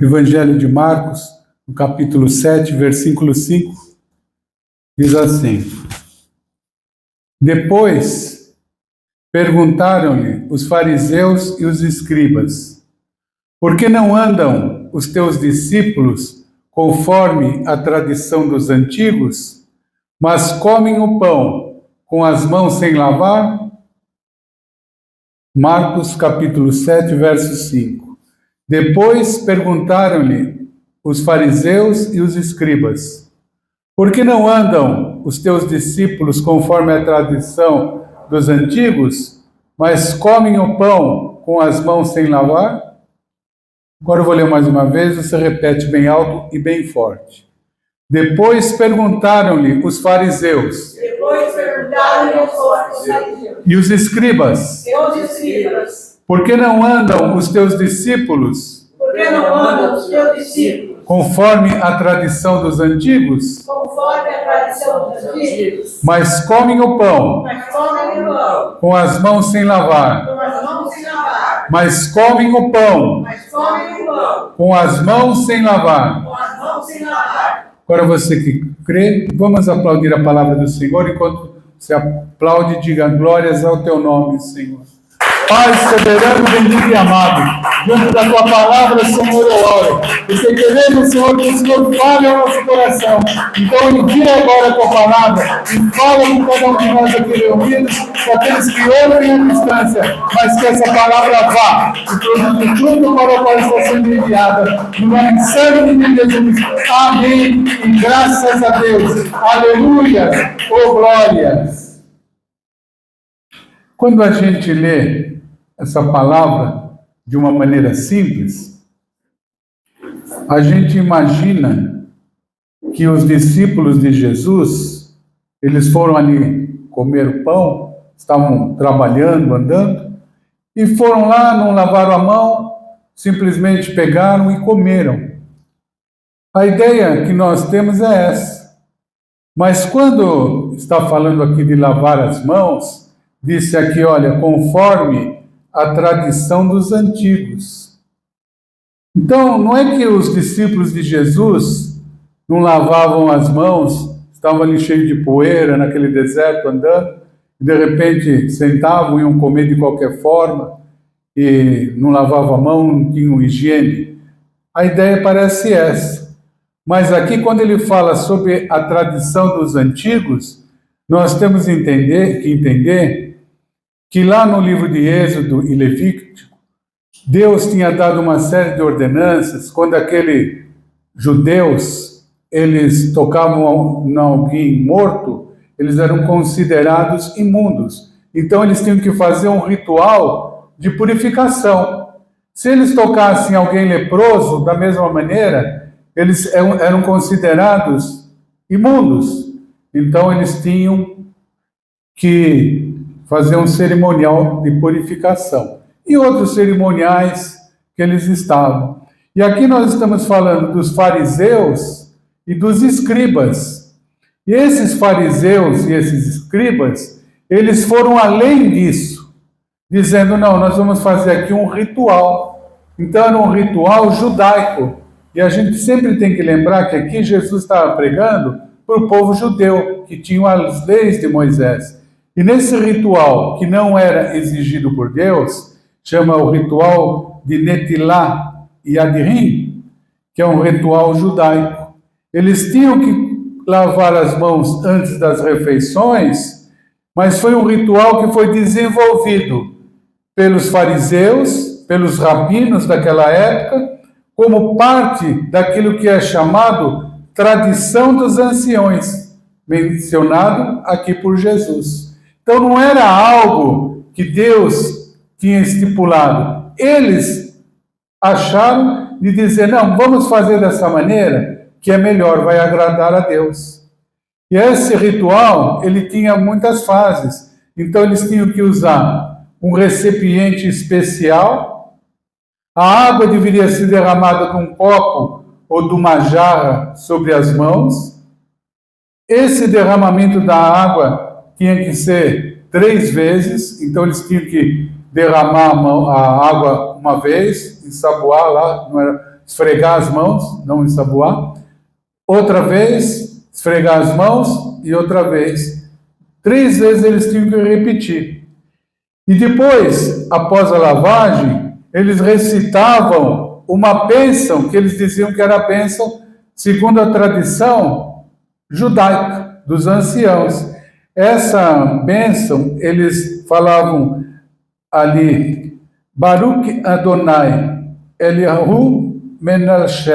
Evangelho de Marcos, no capítulo 7, versículo 5, diz assim: Depois perguntaram-lhe os fariseus e os escribas: Por que não andam os teus discípulos conforme a tradição dos antigos, mas comem o pão com as mãos sem lavar? Marcos capítulo 7, verso 5. Depois perguntaram-lhe os fariseus e os escribas: Por que não andam os teus discípulos conforme a tradição dos antigos, mas comem o pão com as mãos sem lavar? Agora eu vou ler mais uma vez, você repete bem alto e bem forte. Depois perguntaram-lhe os fariseus. E os escribas. Por que não andam os teus discípulos? Conforme a tradição dos antigos? Mas comem o pão. Com as mãos sem lavar. Mas comem o pão. Com as mãos sem lavar. Agora você que crê, vamos aplaudir a palavra do Senhor. Enquanto você aplaude, diga glórias ao teu nome, Senhor. Pai soberano, bendito e amado, diante da tua palavra, Senhor, eu oro, porque queremos, Senhor, que o Senhor fale ao nosso coração. Então, envia agora a tua palavra e fala com cada um de nós aqui reunidos, com aqueles que ouvem à distância, mas que essa palavra vá e produza fruto para o qual está sendo enviada. No nome santo de Jesus. Amém. E graças a Deus. Aleluia. Oh, glórias. Quando a gente lê essa palavra de uma maneira simples, a gente imagina que os discípulos de Jesus, eles foram ali comer o pão, estavam trabalhando, andando, e foram lá, não lavaram a mão, simplesmente pegaram e comeram. A ideia que nós temos é essa. Mas quando está falando aqui de lavar as mãos, disse aqui, olha, conforme a tradição dos antigos. Então, não é que os discípulos de Jesus não lavavam as mãos, estavam ali cheios de poeira, naquele deserto andando, e de repente sentavam e iam comer de qualquer forma, e não lavavam a mão, não tinham higiene. A ideia parece essa. Mas aqui, quando ele fala sobre a tradição dos antigos, nós temos que entender que lá no livro de Êxodo e Levítico, Deus tinha dado uma série de ordenanças, quando aqueles judeus, eles tocavam em alguém morto, eles eram considerados imundos. Então eles tinham que fazer um ritual de purificação. Se eles tocassem alguém leproso, da mesma maneira, eles eram considerados imundos. Então eles tinham que fazer um cerimonial de purificação. E outros cerimoniais que eles estavam. E aqui nós estamos falando dos fariseus e dos escribas. E esses fariseus e esses escribas, eles foram além disso, dizendo, não, nós vamos fazer aqui um ritual. Então era um ritual judaico. E a gente sempre tem que lembrar que aqui Jesus estava pregando para o povo judeu, que tinham as leis de Moisés. E nesse ritual, que não era exigido por Deus, chama o ritual de Netilá e Adirim, que é um ritual judaico. Eles tinham que lavar as mãos antes das refeições, mas foi um ritual que foi desenvolvido pelos fariseus, pelos rabinos daquela época, como parte daquilo que é chamado tradição dos anciões, mencionado aqui por Jesus. Então não era algo que Deus tinha estipulado. Eles acharam de dizer, não, vamos fazer dessa maneira, que é melhor, vai agradar a Deus. E esse ritual, ele tinha muitas fases. Então eles tinham que usar um recipiente especial, a água deveria ser derramada de um copo ou de uma jarra sobre as mãos. Esse derramamento da água tinha que ser 3 vezes, então eles tinham que derramar a água uma vez, ensaboar lá, não era esfregar as mãos, não ensaboar. Outra vez, esfregar as mãos e outra vez. 3 vezes eles tinham que repetir. E depois, após a lavagem, eles recitavam uma bênção, que eles diziam que era a bênção segundo a tradição judaica dos anciãos. Essa bênção, eles falavam ali, Baruch Adonai Eliyahu Menashe,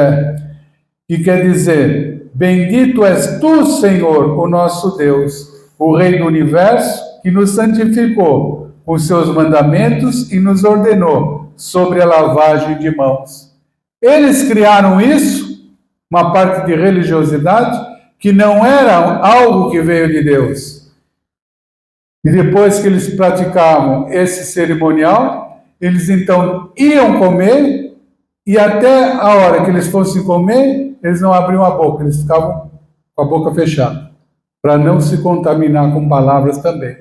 que quer dizer, bendito és tu, Senhor, o nosso Deus, o Rei do Universo, que nos santificou com seus mandamentos e nos ordenou sobre a lavagem de mãos. Eles criaram isso, uma parte de religiosidade, que não era algo que veio de Deus. E depois que eles praticavam esse cerimonial, eles então iam comer, e até a hora que eles fossem comer, eles não abriam a boca, eles ficavam com a boca fechada, para não se contaminar com palavras também.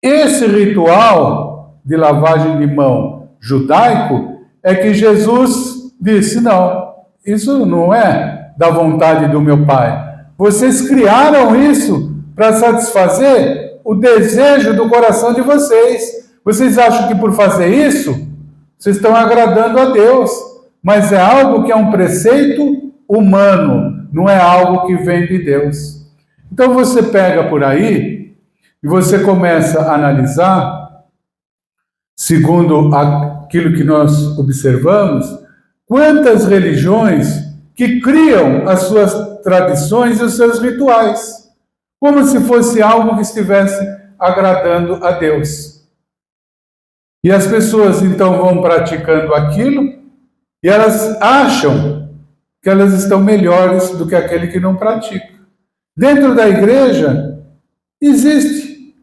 Esse ritual de lavagem de mão judaico é que Jesus disse, não, isso não é da vontade do meu Pai. Vocês criaram isso para satisfazer o desejo do coração de vocês. Vocês acham que por fazer isso, vocês estão agradando a Deus, mas é algo que é um preceito humano, não é algo que vem de Deus. Então você pega por aí e você começa a analisar, segundo aquilo que nós observamos, quantas religiões que criam as suas tradições e os seus rituais, como se fosse algo que estivesse agradando a Deus. E as pessoas então vão praticando aquilo e elas acham que elas estão melhores do que aquele que não pratica. Dentro da igreja, existe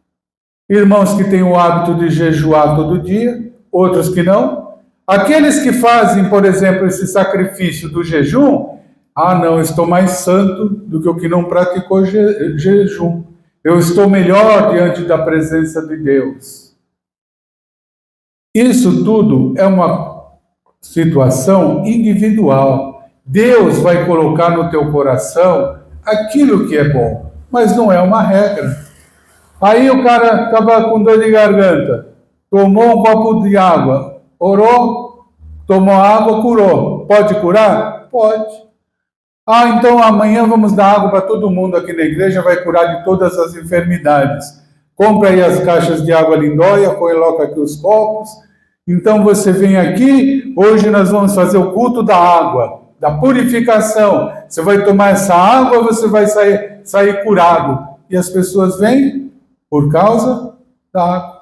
irmãos que têm o hábito de jejuar todo dia, outros que não. Aqueles que fazem, por exemplo, esse sacrifício do jejum, não, eu estou mais santo do que o que não praticou jejum. Eu estou melhor diante da presença de Deus. Isso tudo é uma situação individual. Deus vai colocar no teu coração aquilo que é bom, mas não é uma regra. Aí o cara estava com dor de garganta, tomou um copo de água, orou, tomou água, curou. Pode curar? Pode. Então amanhã vamos dar água para todo mundo aqui na igreja, vai curar de todas as enfermidades. Compra aí as caixas de água Lindóia, coloca aqui os copos. Então você vem aqui, hoje nós vamos fazer o culto da água, da purificação. Você vai tomar essa água, você vai sair curado. E as pessoas vêm por causa da água.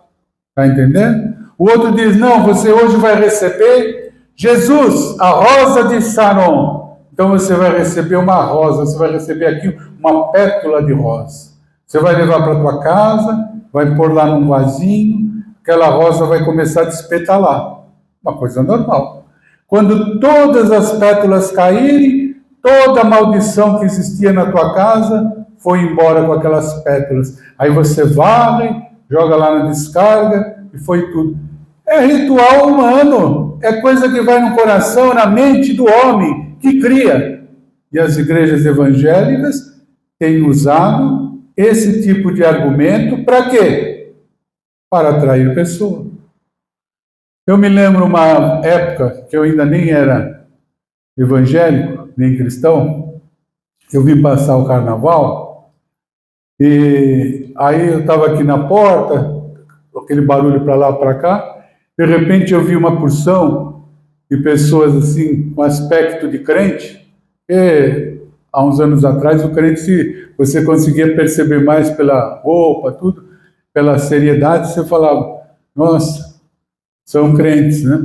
Está entendendo? O outro diz, não, você hoje vai receber Jesus, a rosa de Saron. Então você vai receber uma rosa, você vai receber aqui uma pétala de rosa. Você vai levar para a tua casa, vai pôr lá num vasinho, aquela rosa vai começar a despetalar. Uma coisa normal. Quando todas as pétalas caírem, toda a maldição que existia na tua casa foi embora com aquelas pétalas. Aí você varre, joga lá na descarga e foi tudo. É ritual humano, é coisa que vai no coração, na mente do homem, que cria. E as igrejas evangélicas têm usado esse tipo de argumento para quê? Para atrair pessoas. Eu me lembro uma época que eu ainda nem era evangélico, nem cristão, eu vim passar o carnaval, e aí eu estava aqui na porta, aquele barulho para lá, para cá, de repente eu vi uma porção de pessoas assim, com aspecto de crente, e há uns anos atrás o crente, você conseguia perceber mais pela roupa, tudo, pela seriedade, você falava, nossa, são crentes, né?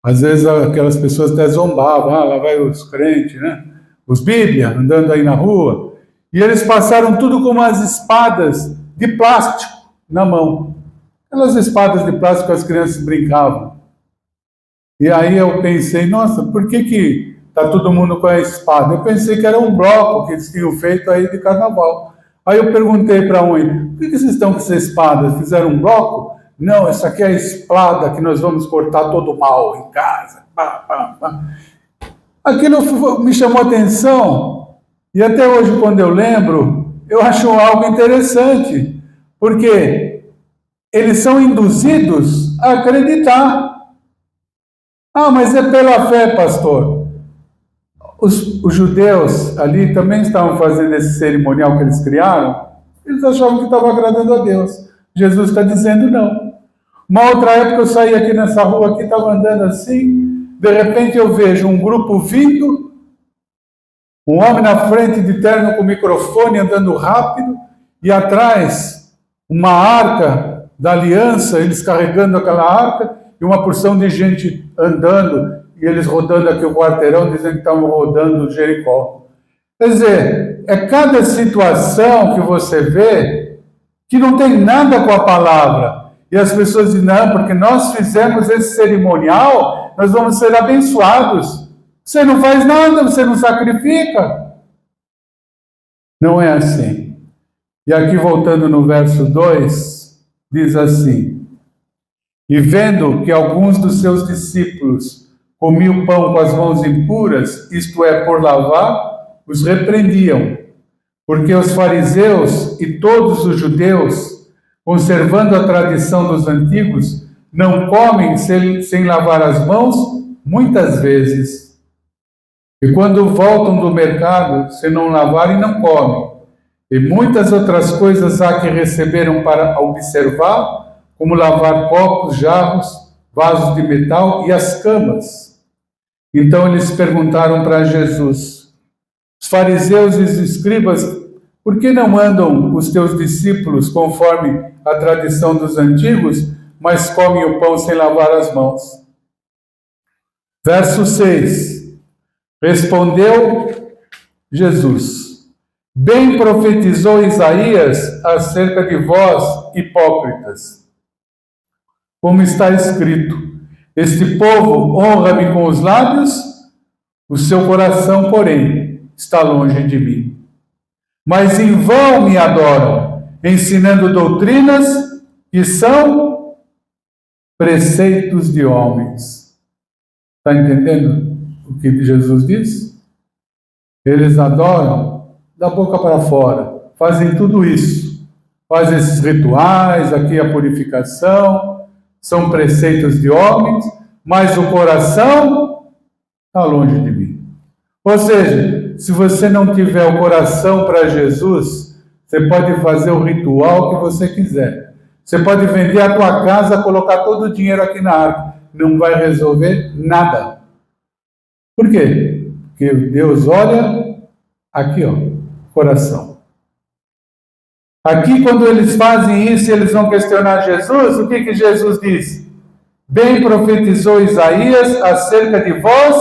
Às vezes aquelas pessoas até zombavam, lá vai os crentes, né? Os Bíblia, andando aí na rua, e eles passaram tudo com umas espadas de plástico na mão. Aquelas espadas de plástico que as crianças brincavam. E aí eu pensei, nossa, por que tá todo mundo com a espada? Eu pensei que era um bloco que eles tinham feito aí de carnaval. Aí eu perguntei para um, por que vocês estão com essa espada? Fizeram um bloco? Não, essa aqui é a espada que nós vamos cortar todo o mal em casa. Aquilo me chamou a atenção, e até hoje, quando eu lembro, eu acho algo interessante, porque eles são induzidos a acreditar. Ah, mas é pela fé, pastor. Os judeus ali também estavam fazendo esse cerimonial que eles criaram, eles achavam que estavam agradando a Deus. Jesus está dizendo não. Uma outra época eu saí aqui nessa rua, aqui estava andando assim, de repente eu vejo um grupo vindo, um homem na frente de terno com microfone andando rápido, e atrás uma arca da aliança, eles carregando aquela arca, e uma porção de gente andando, e eles rodando aqui o quarteirão, dizendo que estavam rodando Jericó. Quer dizer, é cada situação que você vê que não tem nada com a palavra. E as pessoas dizem, não, porque nós fizemos esse cerimonial, nós vamos ser abençoados. Você não faz nada, você não sacrifica. Não é assim. E aqui, voltando no verso 2, diz assim: e vendo que alguns dos seus discípulos comiam pão com as mãos impuras, isto é, por lavar, os repreendiam, porque os fariseus e todos os judeus, conservando a tradição dos antigos, não comem sem lavar as mãos, muitas vezes. E quando voltam do mercado, se não lavarem, não comem. E muitas outras coisas há que receberam para observar, como lavar copos, jarros, vasos de metal e as camas. Então eles perguntaram para Jesus: os fariseus e os escribas, por que não andam os teus discípulos conforme a tradição dos antigos, mas comem o pão sem lavar as mãos? Verso 6. Respondeu Jesus: bem profetizou Isaías acerca de vós, hipócritas. Como está escrito: este povo honra-me com os lábios, o seu coração, porém, está longe de mim. Mas em vão me adoram, ensinando doutrinas que são preceitos de homens. Está entendendo o que Jesus diz? Eles adoram da boca para fora, fazem tudo isso, fazem esses rituais, aqui a purificação, são preceitos de homens, mas o coração está longe de mim. Ou seja, se você não tiver o coração para Jesus, você pode fazer o ritual que você quiser. Você pode vender a tua casa, colocar todo o dinheiro aqui na arca. Não vai resolver nada. Por quê? Porque Deus olha aqui, ó, coração. Aqui, quando eles fazem isso, eles vão questionar Jesus. O que Jesus diz? Bem profetizou Isaías acerca de vós,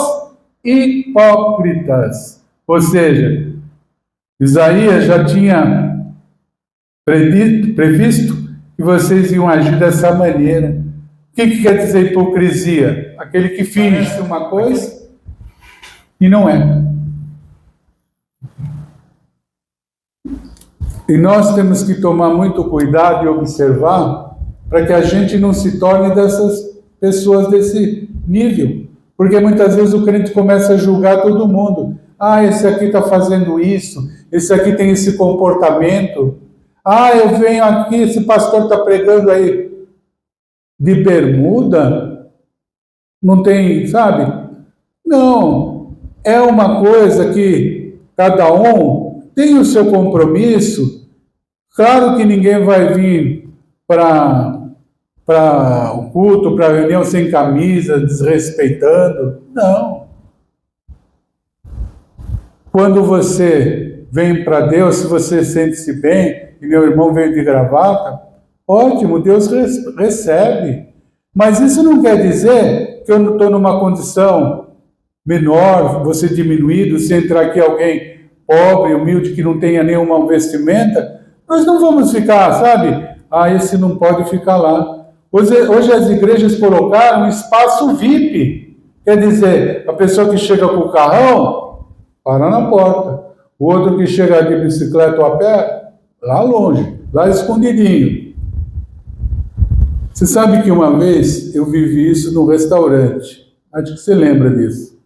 hipócritas. Ou seja, Isaías já tinha previsto que vocês iam agir dessa maneira. O que quer dizer hipocrisia? Aquele que finge uma coisa e não é. E nós temos que tomar muito cuidado e observar para que a gente não se torne dessas pessoas desse nível. Porque muitas vezes o crente começa a julgar todo mundo. Ah, esse aqui está fazendo isso, esse aqui tem esse comportamento. Ah, eu venho aqui, esse pastor está pregando aí de bermuda, não tem, sabe? Não, é uma coisa que cada um tem o seu compromisso. Claro que ninguém vai vir para o culto, para a reunião sem camisa, desrespeitando. Não. Quando você vem para Deus, se você sente-se bem, e meu irmão veio de gravata, ótimo, Deus recebe. Mas isso não quer dizer que eu não estou numa condição menor, você diminuído, se entrar aqui alguém pobre, humilde, que não tenha nenhuma vestimenta, nós não vamos ficar, sabe? Ah, esse não pode ficar lá. Hoje as igrejas colocaram um espaço VIP. Quer dizer, a pessoa que chega com o carrão, para na porta. O outro que chega de bicicleta ou a pé, lá longe, lá escondidinho. Você sabe que uma vez eu vivi isso num restaurante. Acho que você lembra disso.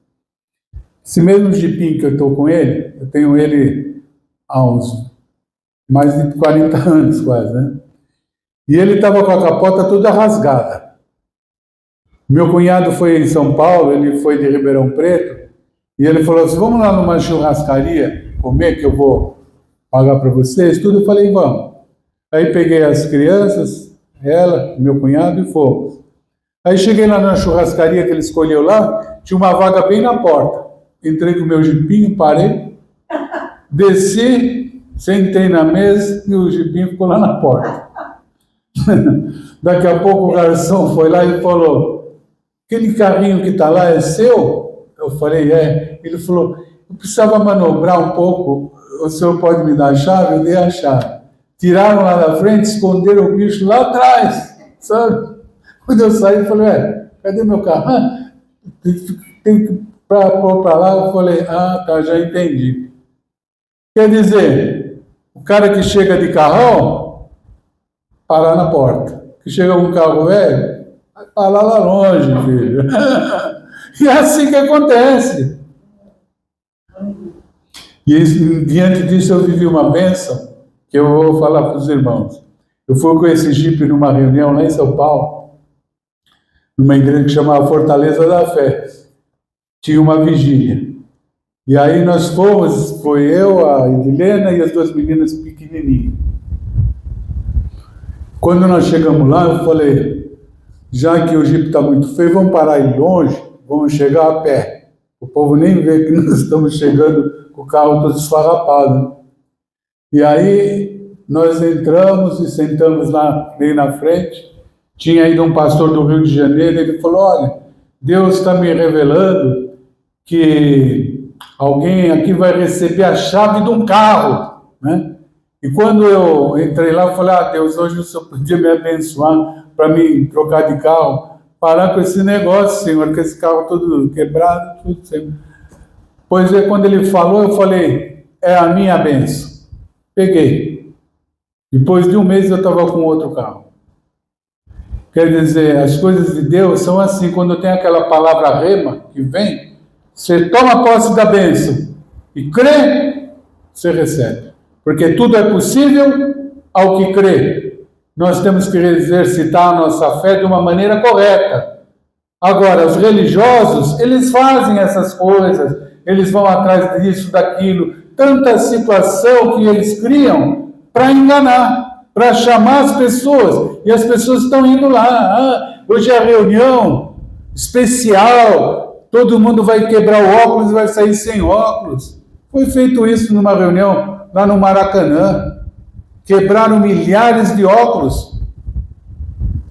Esse mesmo jipinho que eu estou com ele, eu tenho ele há uns mais de 40 anos quase, né? E ele estava com a capota toda rasgada. Meu cunhado foi em São Paulo, ele foi de Ribeirão Preto, e ele falou assim, vamos lá numa churrascaria comer, que eu vou pagar para vocês, tudo. Eu falei, vamos. Aí peguei as crianças, ela, meu cunhado, e fomos. Aí cheguei lá na churrascaria que ele escolheu lá, tinha uma vaga bem na porta. Entrei com o meu jipinho, parei, desci, sentei na mesa e o jipinho ficou lá na porta. Daqui a pouco o garçom foi lá e falou, aquele carrinho que está lá é seu? Eu falei, é. Ele falou, eu precisava manobrar um pouco, o senhor pode me dar a chave? Eu dei a chave. Tiraram lá da frente, esconderam o bicho lá atrás, sabe? Quando eu saí, eu falei, cadê meu carro? Tem que pôr para lá. Eu falei, tá, já entendi. Quer dizer, o cara que chega de carrão, parar na porta. Que chega com um carro velho, vai parar lá longe, filho. E é assim que acontece. E diante disso eu vivi uma bênção, que eu vou falar para os irmãos. Eu fui com esse jipe numa reunião lá em São Paulo, numa igreja que chamava Fortaleza da Fé. Tinha uma vigília. E aí nós fomos, foi eu, a Edilena e as duas meninas pequenininhas. Quando nós chegamos lá, eu falei, já que o jipe está muito feio, vamos parar aí longe, vamos chegar a pé. O povo nem vê que nós estamos chegando com o carro todo esfarrapado. E aí nós entramos e sentamos lá, bem na frente. Tinha ido um pastor do Rio de Janeiro, ele falou, olha, Deus está me revelando que alguém aqui vai receber a chave de um carro, né? E quando eu entrei lá, eu falei, Deus, hoje o Senhor podia me abençoar para me trocar de carro, parar com esse negócio, Senhor, com esse carro todo quebrado, tudo, Senhor. Pois é, quando ele falou, eu falei, é a minha bênção. Peguei. Depois de um mês eu estava com outro carro. Quer dizer, as coisas de Deus são assim, quando tem aquela palavra rema que vem, você toma posse da bênção e crê, você recebe. Porque tudo é possível ao que crê. Nós temos que exercitar a nossa fé de uma maneira correta. Agora, os religiosos, eles fazem essas coisas, eles vão atrás disso, daquilo, tanta situação que eles criam para enganar, para chamar as pessoas. E as pessoas estão indo lá. Hoje é a reunião especial, todo mundo vai quebrar o óculos e vai sair sem óculos. Foi feito isso numa reunião lá no Maracanã. Quebraram milhares de óculos.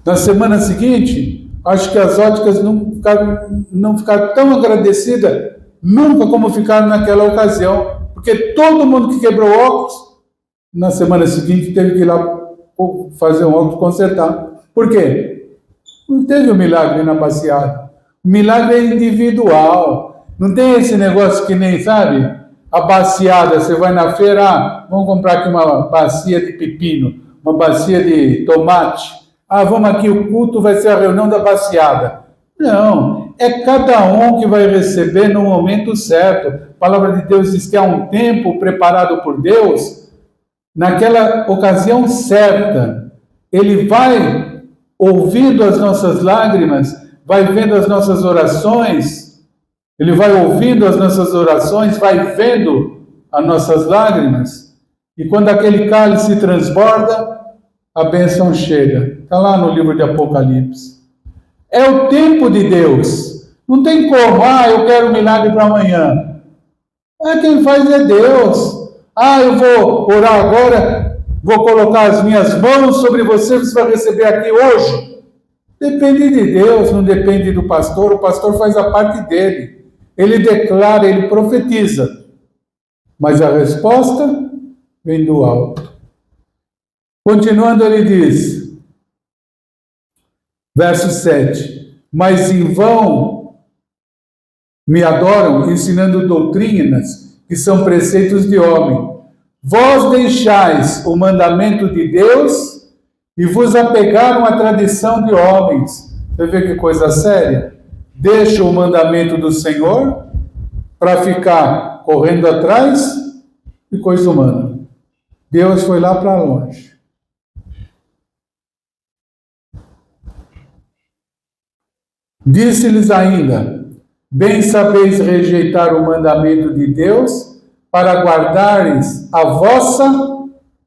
Na semana seguinte, acho que as óticas não ficaram tão agradecidas nunca como ficaram naquela ocasião. Porque todo mundo que quebrou óculos, na semana seguinte teve que ir lá fazer um óculos consertar. Por quê? Não teve um milagre na baciada. O milagre é individual. Não tem esse negócio que nem, sabe, a baciada, você vai na feira, vamos comprar aqui uma bacia de pepino, uma bacia de tomate. Vamos aqui, o culto vai ser a reunião da baciada. Não, é cada um que vai receber no momento certo. A palavra de Deus diz que há um tempo preparado por Deus, naquela ocasião certa. Ele vai ouvindo as nossas lágrimas, vai vendo as nossas orações, ele vai ouvindo as nossas orações, vai vendo as nossas lágrimas, e quando aquele cálice transborda, a bênção chega. Está lá no livro de Apocalipse. É o tempo de Deus. Não tem como, eu quero um milagre para amanhã. Quem faz é Deus. Eu vou orar agora, vou colocar as minhas mãos sobre você, você vai receber aqui hoje. Depende de Deus, não depende do pastor. O pastor faz a parte dele. Ele declara, ele profetiza. Mas a resposta vem do alto. Continuando, ele diz, verso 7, mas em vão me adoram, ensinando doutrinas que são preceitos de homem. Vós deixais o mandamento de Deus e vos apegaram à tradição de homens. Você vê que coisa séria? Deixa o mandamento do Senhor para ficar correndo atrás de coisa humana. Deus foi lá para longe. Disse-lhes ainda: bem sabeis rejeitar o mandamento de Deus para guardares a vossa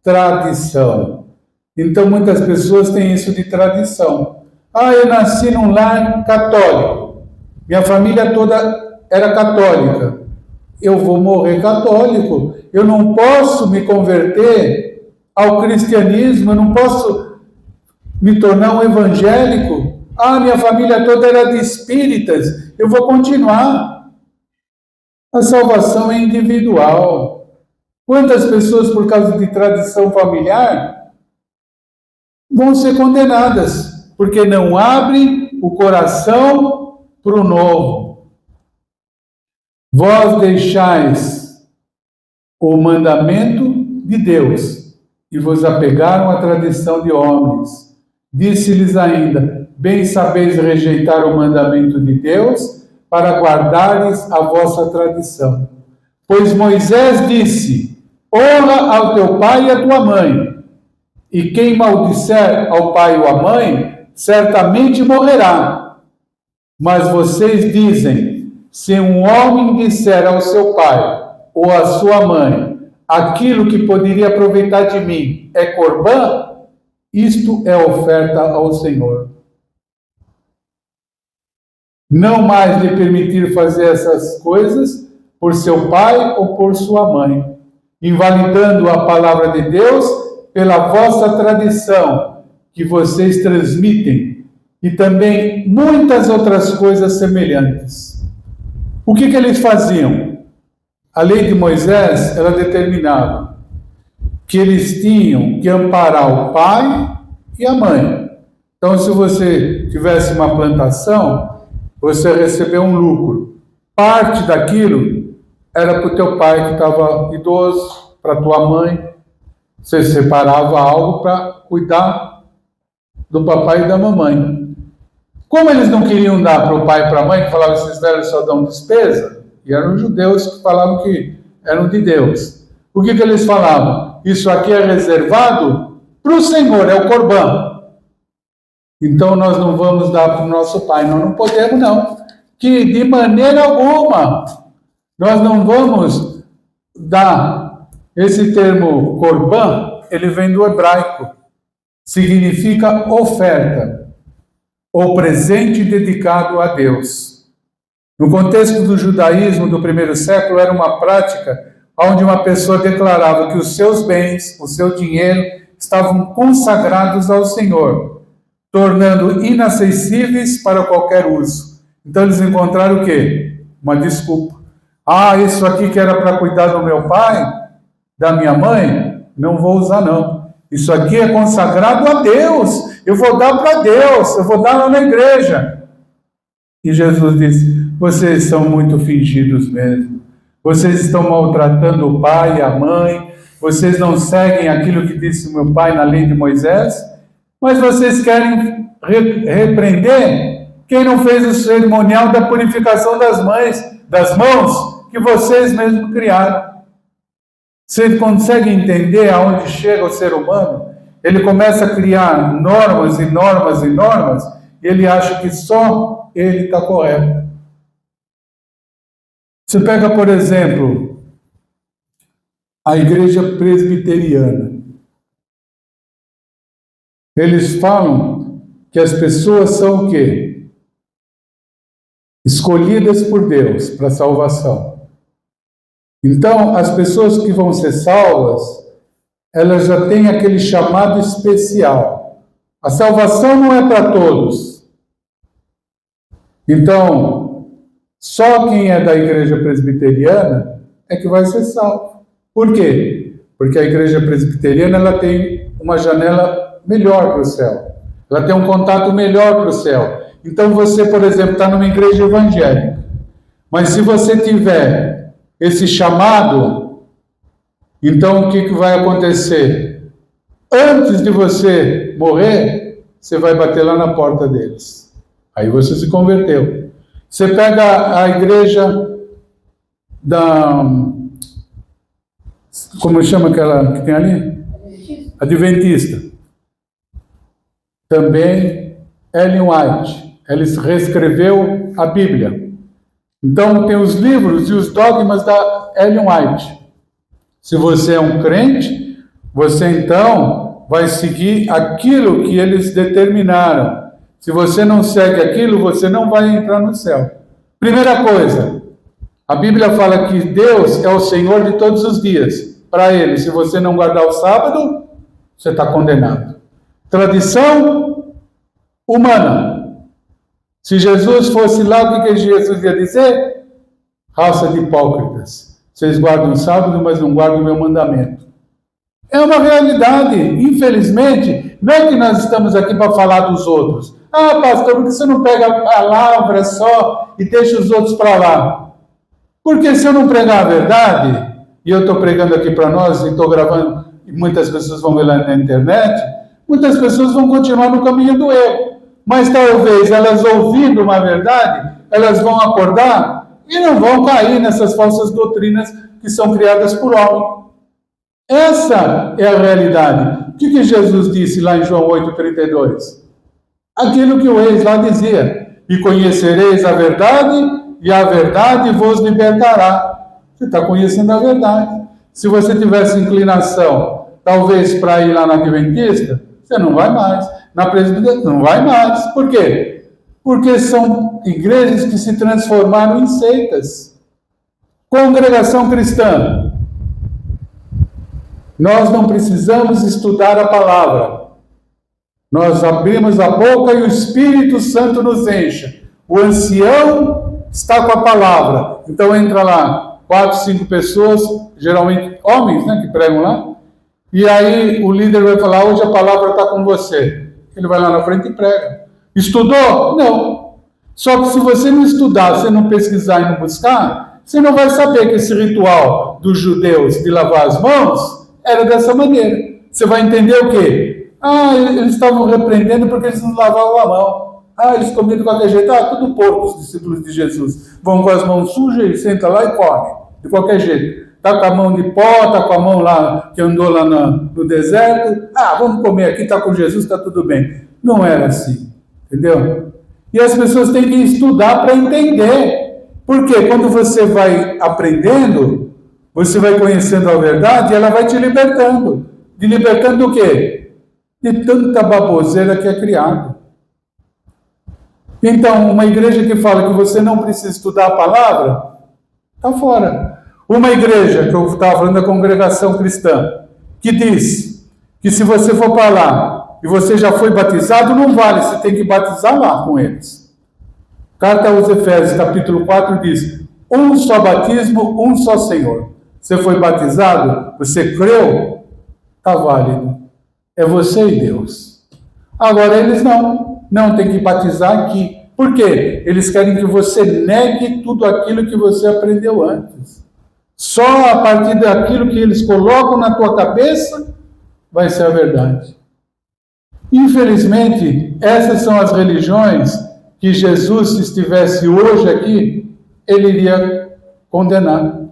tradição. Então muitas pessoas têm isso de tradição. Eu nasci num lar católico. Minha família toda era católica. Eu vou morrer católico. Eu não posso me converter ao cristianismo. Eu não posso me tornar um evangélico. Minha família toda era de espíritas. Eu vou continuar. A salvação é individual. Quantas pessoas, por causa de tradição familiar, vão ser condenadas, porque não abrem o coração para o novo. Vós deixais o mandamento de Deus e vos apegaram à tradição de homens. Disse-lhes ainda: bem sabeis rejeitar o mandamento de Deus para guardares a vossa tradição. Pois Moisés disse: honra ao teu pai e à tua mãe, e quem maldisser ao pai ou à mãe, certamente morrerá. Mas vocês dizem: se um homem disser ao seu pai ou à sua mãe, aquilo que poderia aproveitar de mim é corbã, isto é oferta ao Senhor. Não mais lhe permitir fazer essas coisas por seu pai ou por sua mãe, invalidando a palavra de Deus pela vossa tradição que vocês transmitem, e também muitas outras coisas semelhantes. O que eles faziam? A lei de Moisés, ela determinava que eles tinham que amparar o pai e a mãe. Então, se você tivesse uma plantação, você recebeu um lucro. Parte daquilo era para o teu pai que estava idoso, para a tua mãe. Você separava algo para cuidar do papai e da mamãe. Como eles não queriam dar para o pai e para a mãe, que falavam que esses velhos só dão despesa, e eram os judeus que falavam que eram de Deus. O que eles falavam? Isso aqui é reservado para o Senhor, é o corbã. Então nós não vamos dar para o nosso pai, nós não podemos não. Que de maneira alguma nós não vamos dar. Esse termo corbã, ele vem do hebraico. Significa oferta, ou presente dedicado a Deus. No contexto do judaísmo do primeiro século, era uma prática onde uma pessoa declarava que os seus bens, o seu dinheiro, estavam consagrados ao Senhor, tornando inacessíveis para qualquer uso. Então eles encontraram o quê? Uma desculpa. Isso aqui que era para cuidar do meu pai, da minha mãe, não vou usar não. Isso aqui é consagrado a Deus. Eu vou dar para Deus, eu vou dar lá na igreja. E Jesus disse: vocês são muito fingidos mesmo. Vocês estão maltratando o pai e a mãe. Vocês não seguem aquilo que disse meu pai na lei de Moisés. Mas vocês querem repreender quem não fez o cerimonial da purificação das mãos que vocês mesmos criaram. Você consegue entender aonde chega o ser humano? Ele começa a criar normas e normas e normas, e ele acha que só ele está correto. Você pega, por exemplo, a igreja presbiteriana. Eles falam que as pessoas são o quê? Escolhidas por Deus para salvação. Então, as pessoas que vão ser salvas, elas já têm aquele chamado especial. A salvação não é para todos. Então, só quem é da igreja presbiteriana é que vai ser salvo. Por quê? Porque a igreja presbiteriana ela tem uma janela melhor para o céu. Ela tem um contato melhor para o céu. Então você, por exemplo, está numa igreja evangélica. Mas se você tiver esse chamado, então o que vai acontecer? Antes de você morrer, você vai bater lá na porta deles. Aí você se converteu. Você pega a igreja da... Como chama aquela que tem ali? Adventista. Também Ellen White. Ela reescreveu a Bíblia. Então tem os livros e os dogmas da Ellen White. Se você é um crente, você então vai seguir aquilo que eles determinaram. Se você não segue aquilo, você não vai entrar no céu. Primeira coisa, a Bíblia fala que Deus é o Senhor de todos os dias. Para Ele, se você não guardar o sábado, você está condenado. Tradição humana. Se Jesus fosse lá, o que Jesus ia dizer? Raça de hipócritas. Vocês guardam o sábado, mas não guardam o meu mandamento. É uma realidade. Infelizmente, não é que nós estamos aqui para falar dos outros. Ah, pastor, por que você não pega a palavra só e deixa os outros para lá? Porque se eu não pregar a verdade, e eu estou pregando aqui para nós, e estou gravando, e muitas pessoas vão ver lá na internet, muitas pessoas vão continuar no caminho do erro. Mas talvez elas ouvindo uma verdade, elas vão acordar e não vão cair nessas falsas doutrinas que são criadas por homem. Essa é a realidade. O que Jesus disse lá em João 8,32? Aquilo que o ex lá dizia: e conhecereis a verdade, e a verdade vos libertará. Você está conhecendo a verdade. Se você tivesse inclinação, talvez para ir lá na Adventista, você não vai mais. Na Presbiteriana, não vai mais. Por quê? Porque são igrejas que se transformaram em seitas. Congregação cristã. Nós não precisamos estudar a palavra. Nós abrimos a boca e o Espírito Santo nos enche. O ancião está com a palavra. Então entra lá 4, 5 pessoas, geralmente homens, né, que pregam lá. E aí o líder vai falar: hoje a palavra está com você. Ele vai lá na frente e prega. Estudou? Não. Só que se você não estudar, você não pesquisar e não buscar, você não vai saber que esse ritual dos judeus de lavar as mãos era dessa maneira. Você vai entender o quê? Ah, eles estavam repreendendo porque eles não lavavam a mão. Ah, eles comiam de qualquer jeito. Ah, tudo porco, os discípulos de Jesus. Vão com as mãos sujas, ele senta lá e come. De qualquer jeito. Está com a mão de pó, está com a mão lá, que andou lá no deserto. Ah, vamos comer aqui, está com Jesus, está tudo bem. Não era assim. Entendeu? E as pessoas têm que estudar para entender. Porque quando você vai aprendendo, você vai conhecendo a verdade e ela vai te libertando. De libertando do quê? De tanta baboseira que é criada. Então, uma igreja que fala que você não precisa estudar a palavra, está fora. Uma igreja, que eu estava falando da congregação cristã, que diz que se você for para lá e você já foi batizado, não vale, você tem que batizar lá com eles. Carta aos Efésios, capítulo 4, diz: um só batismo, um só Senhor. Você foi batizado, você creu, está válido. É você e Deus. Agora eles não tem que batizar aqui. Por quê? Eles querem que você negue tudo aquilo que você aprendeu antes. Só a partir daquilo que eles colocam na tua cabeça vai ser a verdade. Infelizmente, essas são as religiões que Jesus, se estivesse hoje aqui, ele iria condenar.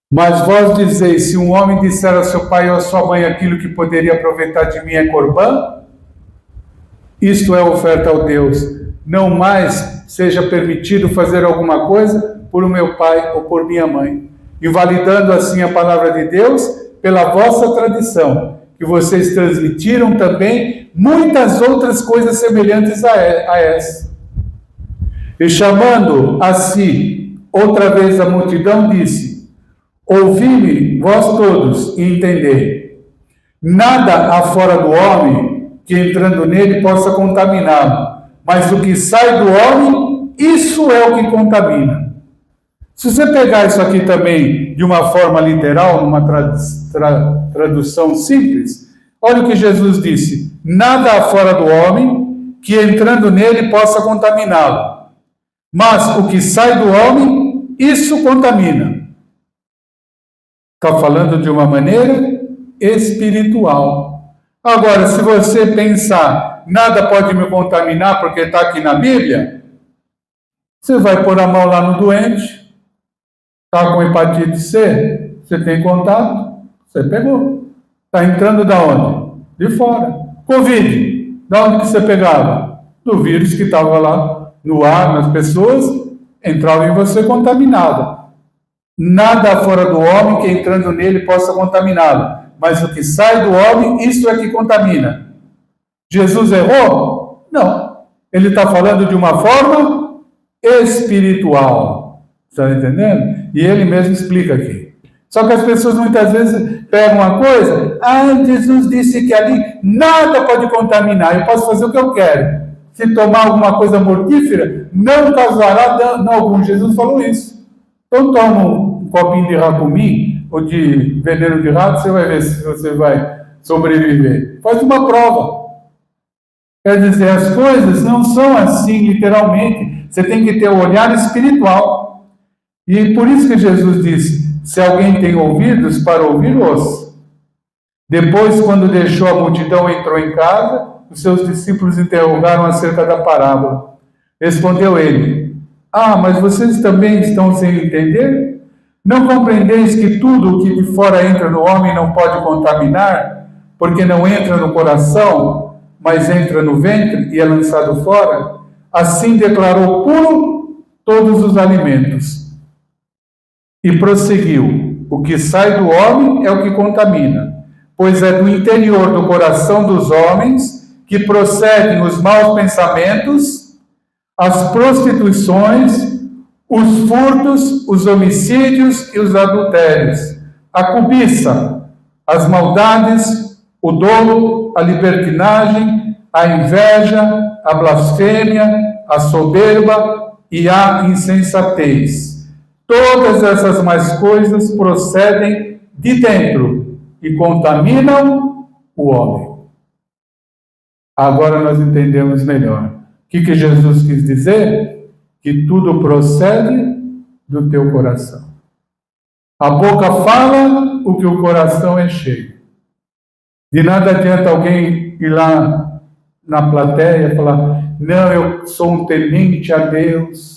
Mas vós dizeis: se um homem disser a seu pai ou a sua mãe aquilo que poderia aproveitar de mim é corbã, isto é oferta ao Deus. Não mais seja permitido fazer alguma coisa por o meu pai ou por minha mãe, invalidando assim a palavra de Deus pela vossa tradição, que vocês transmitiram também muitas outras coisas semelhantes a essa. E chamando a si outra vez a multidão, disse: ouvi-me vós todos e entendei. Nada há fora do homem que entrando nele possa contaminá-lo, mas o que sai do homem, isso é o que contamina. Se você pegar isso aqui também de uma forma literal, numa tradução simples, olha o que Jesus disse: nada há fora do homem que entrando nele possa contaminá-lo, mas o que sai do homem, isso contamina. Está falando de uma maneira espiritual. Agora, se você pensar: nada pode me contaminar porque está aqui na Bíblia, Você vai pôr a mão lá no doente, está com hepatite C, você tem contato, você pegou. Está entrando da onde? De fora. Covid, da onde que você pegava? Do vírus que estava lá no ar, nas pessoas, entrava em você contaminado. Nada fora do homem que entrando nele possa contaminá-lo. Mas o que sai do homem, isso é que contamina. Jesus errou? Não. Ele está falando de uma forma espiritual. Está entendendo? E ele mesmo explica aqui. Só que as pessoas muitas vezes pegam uma coisa, Jesus disse que ali nada pode contaminar, eu posso fazer o que eu quero. Se tomar alguma coisa mortífera, não causará dano algum. Jesus falou isso. Então toma um copinho de racumim ou de veneno de rato, você vai ver se você vai sobreviver. Faz uma prova. Quer dizer, as coisas não são assim literalmente. Você tem que ter o olhar espiritual. E por isso que Jesus disse, se alguém tem ouvidos para ouvir, ouça. Depois, quando deixou a multidão, entrou em casa, os seus discípulos interrogaram acerca da parábola. Respondeu ele, mas vocês também estão sem entender? Não compreendeis que tudo o que de fora entra no homem não pode contaminar, porque não entra no coração, mas entra no ventre e é lançado fora? Assim declarou puro todos os alimentos. E prosseguiu, o que sai do homem é o que contamina, pois é do interior do coração dos homens que procedem os maus pensamentos, as prostituições, os furtos, os homicídios e os adultérios, a cobiça, as maldades, o dolo, a libertinagem, a inveja, a blasfêmia, a soberba e a insensatez. Todas essas mais coisas procedem de dentro e contaminam o homem. Agora nós entendemos melhor. O que Jesus quis dizer? Que tudo procede do teu coração. A boca fala o que o coração é cheio. De nada adianta alguém ir lá na plateia e falar, não, eu sou um temente a Deus,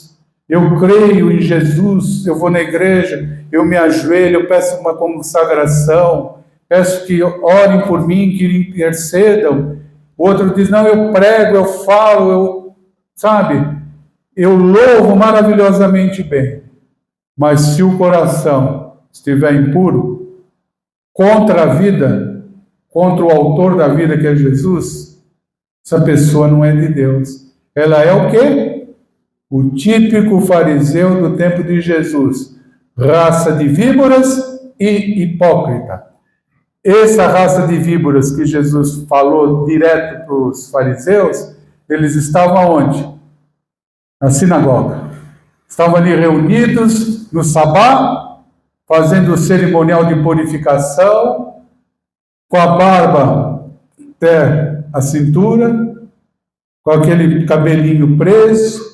eu creio em Jesus, eu vou na igreja, eu me ajoelho, eu peço uma consagração, peço que orem por mim, que intercedam. O outro diz, não, eu prego, eu falo, eu louvo maravilhosamente bem. Mas se o coração estiver impuro, contra a vida, contra o autor da vida que é Jesus, essa pessoa não é de Deus. Ela é o quê? O típico fariseu do tempo de Jesus, raça de víboras e hipócrita. Essa raça de víboras que Jesus falou direto para os fariseus, eles estavam onde? Na sinagoga. Estavam ali reunidos no sabá, fazendo o cerimonial de purificação, com a barba até a cintura, com aquele cabelinho preso.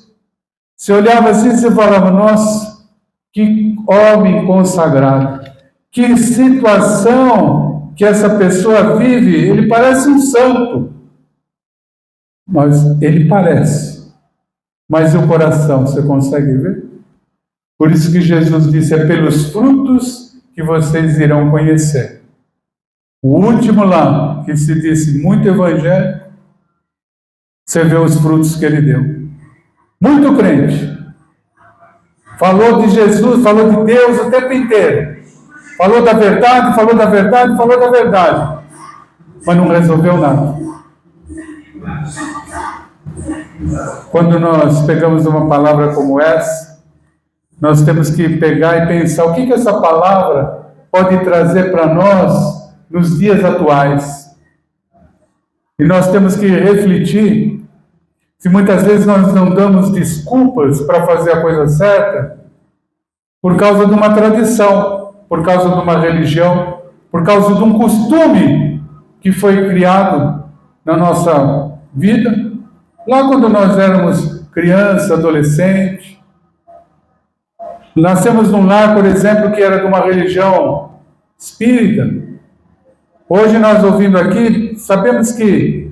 Você olhava assim e você falava, nossa, que homem consagrado, que situação que essa pessoa vive, ele parece um santo. Mas ele parece. Mas o coração, você consegue ver? Por isso que Jesus disse, é pelos frutos que vocês irão conhecer. O último lá, que se disse muito evangélico, você vê os frutos que ele deu. Muito crente. Falou de Jesus, falou de Deus o tempo inteiro. Falou da verdade, falou da verdade, falou da verdade. Mas não resolveu nada. Quando nós pegamos uma palavra como essa, nós temos que pegar e pensar o que essa palavra pode trazer para nós nos dias atuais. E nós temos que refletir se muitas vezes nós não damos desculpas para fazer a coisa certa por causa de uma tradição, por causa de uma religião, por causa de um costume que foi criado na nossa vida. Lá quando nós éramos criança, adolescente, nascemos num lar, por exemplo, que era de uma religião espírita. Hoje nós ouvindo aqui, sabemos que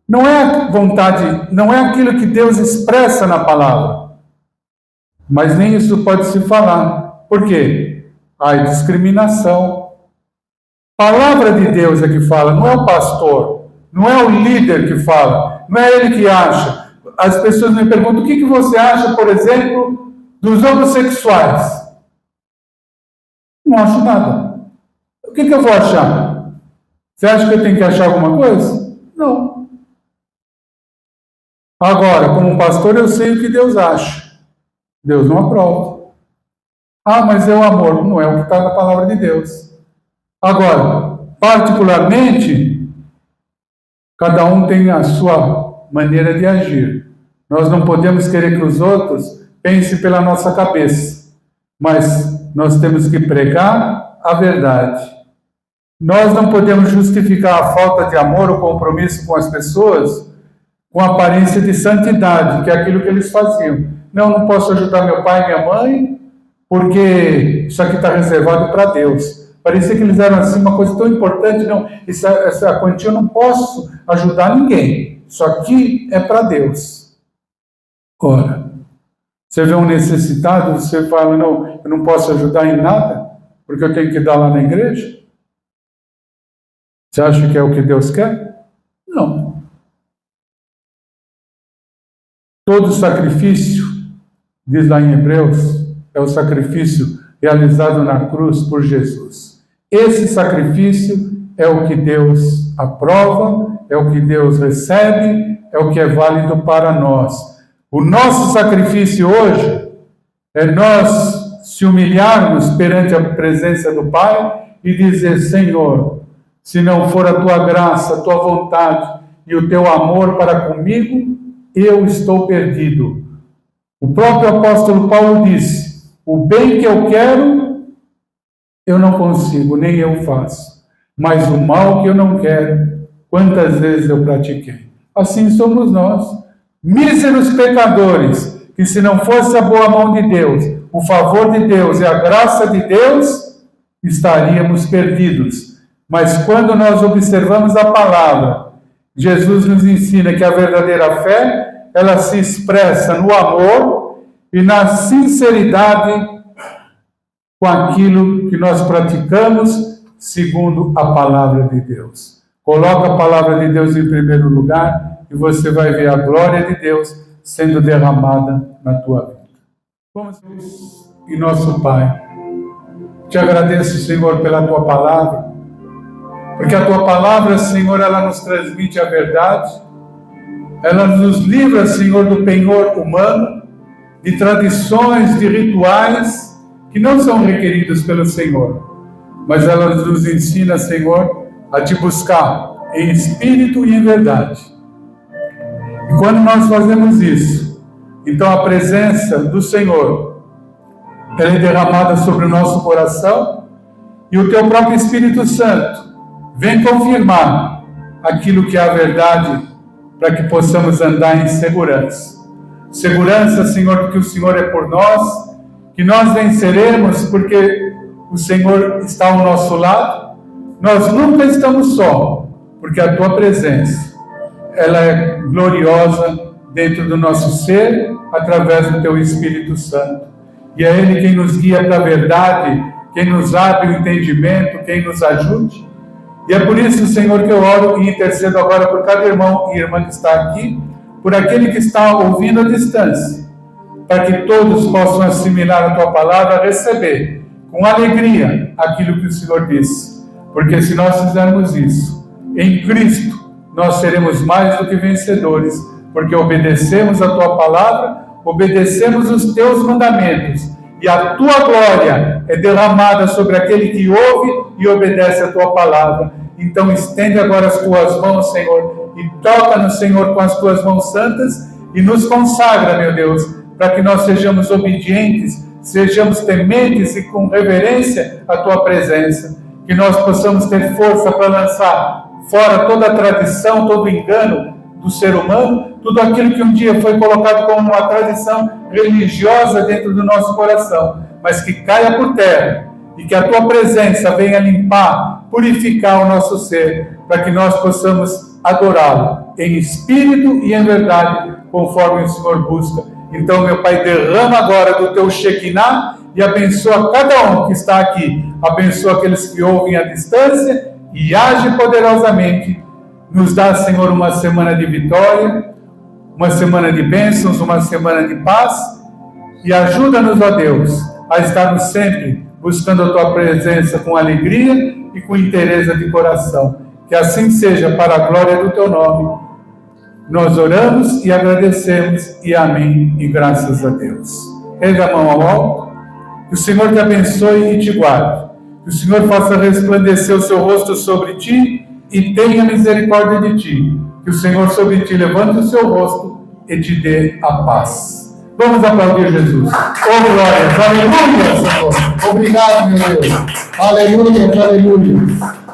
não é vontade, não é aquilo que Deus expressa na palavra. Mas nem isso pode se falar. Por quê? Há discriminação. Palavra de Deus é que fala, não é o pastor, não é o líder que fala, não é ele que acha. As pessoas me perguntam, o que você acha, por exemplo, dos homossexuais? Não acho nada. O que eu vou achar? Você acha que eu tenho que achar alguma coisa? Não. Agora, como pastor, eu sei o que Deus acha. Deus não aprova. Ah, mas é o amor. Não é o que está na palavra de Deus. Agora, particularmente, cada um tem a sua maneira de agir. Nós não podemos querer que os outros pensem pela nossa cabeça, mas nós temos que pregar a verdade. Nós não podemos justificar a falta de amor ou compromisso com as pessoas com aparência de santidade, que é aquilo que eles faziam. Não posso ajudar meu pai e minha mãe, porque isso aqui está reservado para Deus. Parecia que eles eram assim, uma coisa tão importante. Não, essa quantia eu não posso ajudar ninguém. Isso aqui é para Deus. Ora, você vê um necessitado, você fala, não, eu não posso ajudar em nada, porque eu tenho que dar lá na igreja? Você acha que é o que Deus quer? Não. Todo sacrifício, diz lá em Hebreus, é o sacrifício realizado na cruz por Jesus. Esse sacrifício é o que Deus aprova, é o que Deus recebe, é o que é válido para nós. O nosso sacrifício hoje é nós se humilharmos perante a presença do Pai e dizer, Senhor, se não for a tua graça, a tua vontade e o teu amor para comigo, eu estou perdido. O próprio apóstolo Paulo disse, o bem que eu quero, eu não consigo, nem eu faço. Mas o mal que eu não quero, quantas vezes eu pratiquei. Assim somos nós, míseros pecadores, que se não fosse a boa mão de Deus, o favor de Deus e a graça de Deus, estaríamos perdidos. Mas quando nós observamos a palavra, Jesus nos ensina que a verdadeira fé, ela se expressa no amor e na sinceridade com aquilo que nós praticamos segundo a palavra de Deus. Coloca a palavra de Deus em primeiro lugar e você vai ver a glória de Deus sendo derramada na tua vida. Vamos, Deus e nosso Pai, te agradeço, Senhor, pela tua palavra, porque a tua palavra, Senhor, ela nos transmite a verdade, ela nos livra, Senhor, do penhor humano, de tradições, de rituais que não são requeridos pelo Senhor, mas ela nos ensina, Senhor, a te buscar em espírito e em verdade. E quando nós fazemos isso, então a presença do Senhor, ela é derramada sobre o nosso coração e o teu próprio Espírito Santo vem confirmar aquilo que é a verdade para que possamos andar em segurança. Segurança, Senhor, porque o Senhor é por nós, que nós venceremos porque o Senhor está ao nosso lado. Nós nunca estamos só, porque a tua presença, ela é gloriosa dentro do nosso ser, através do teu Espírito Santo. E é Ele quem nos guia para a verdade, quem nos abre o entendimento, quem nos ajude. E é por isso, Senhor, que eu oro e intercedo agora por cada irmão e irmã que está aqui, por aquele que está ouvindo à distância, para que todos possam assimilar a tua palavra, receber com alegria aquilo que o Senhor disse. Porque se nós fizermos isso, em Cristo, nós seremos mais do que vencedores, porque obedecemos a tua palavra, obedecemos os teus mandamentos, e a tua glória é derramada sobre aquele que ouve e obedece a tua palavra. Então estende agora as tuas mãos, Senhor, e toca-nos, Senhor, com as tuas mãos santas, e nos consagra, meu Deus, para que nós sejamos obedientes, sejamos tementes e com reverência à tua presença, que nós possamos ter força para lançar fora toda a tradição, todo o engano do ser humano, tudo aquilo que um dia foi colocado como uma tradição religiosa dentro do nosso coração, mas que caia por terra e que a tua presença venha limpar, purificar o nosso ser, para que nós possamos adorá-lo em espírito e em verdade, conforme o Senhor busca. Então, meu Pai, derrama agora do teu Shekinah e abençoa cada um que está aqui. Abençoa aqueles que ouvem à distância e age poderosamente. Nos dá, Senhor, uma semana de vitória, uma semana de bênçãos, uma semana de paz. E ajuda-nos, ó Deus, a estarmos sempre buscando a tua presença com alegria e com interesse de coração. Que assim seja, para a glória do teu nome. Nós oramos e agradecemos, e amém, e graças a Deus. Erga a mão ao alto, que o Senhor te abençoe e te guarde, que o Senhor faça resplandecer o seu rosto sobre ti e tenha misericórdia de ti, que o Senhor sobre ti levante o seu rosto e te dê a paz. Vamos aplaudir Jesus. Oh, glória, aleluia, Senhor. Obrigado, meu Deus. Aleluia, aleluia.